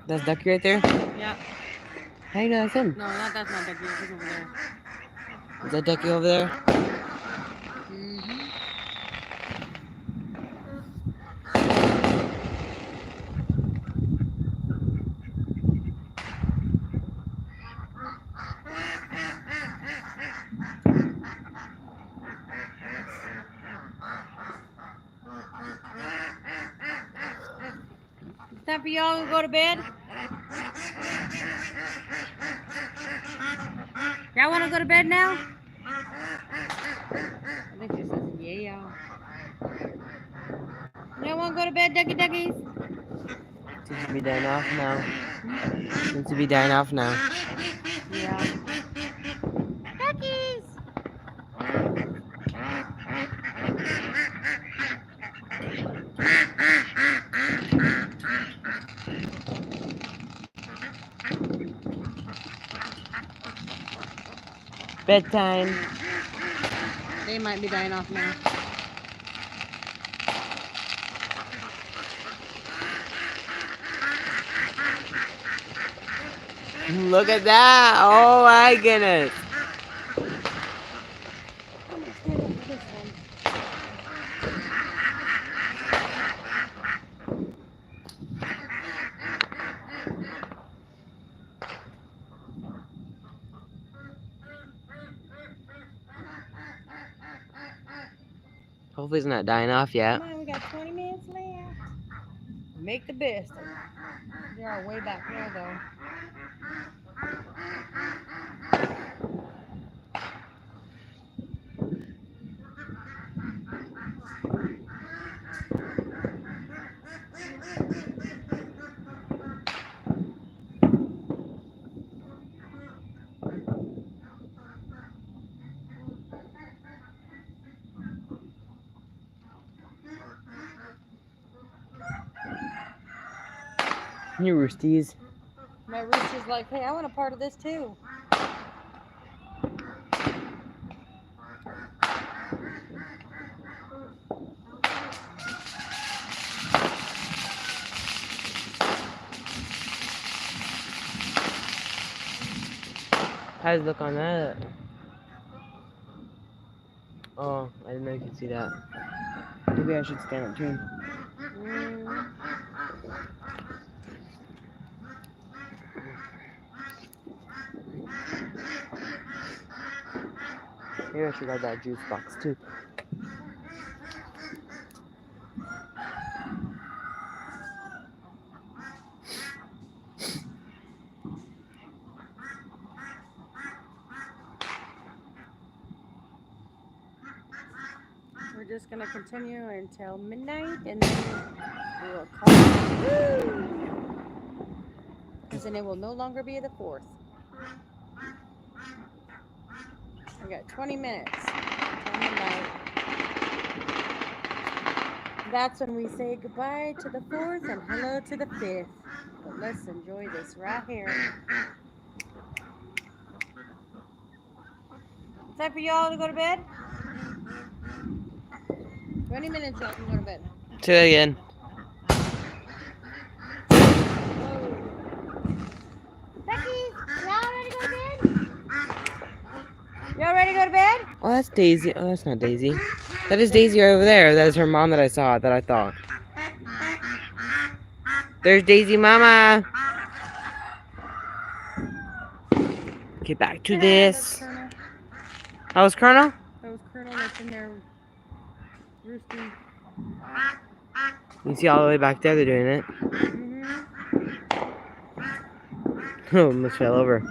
That's Ducky right there? Yeah. How do you know that's him? No, that's not Ducky. That's over there. Is that Ducky over there? Mm-hmm. It's time for y'all to go to bed. Y'all want to go to bed now? I think she says yeah. Y'all want to go to bed, Ducky Duckies? Seems to be dying off now. Seems to be dying off now. Yeah. Duckies! Bedtime. They might be dying off now. Look at that! Oh my goodness! I'm gonna stand up for this one. Hopefully it's not dying off yet. Come on, we got 20 minutes left. Make the best of it. They are way back there, though. You roosties. My rooster's like, hey, I want a part of this too. How's it look on that? Oh, I didn't know you could see that. Maybe I should stand up too. Maybe I should grab that juice box too. We're just gonna continue until midnight, and then we will call it. Because then it will no longer be the 4th. We got 20 minutes until midnight. That's when we say goodbye to the 4th and hello to the 5th. But let's enjoy this right here. It's time for y'all to go to bed. 20 minutes, y'all can go to bed. Say that again. Y'all ready to go to bed? Y'all ready to go to bed? Oh, that's Daisy. Oh, that's not Daisy. That is Daisy right over there. That is her mom that I saw, that I thought. There's Daisy Mama. Get back to this. That was Colonel? That was Colonel that's in there roosting. You see all the way back there, they're doing it. Mm-hmm. Oh, almost fell over.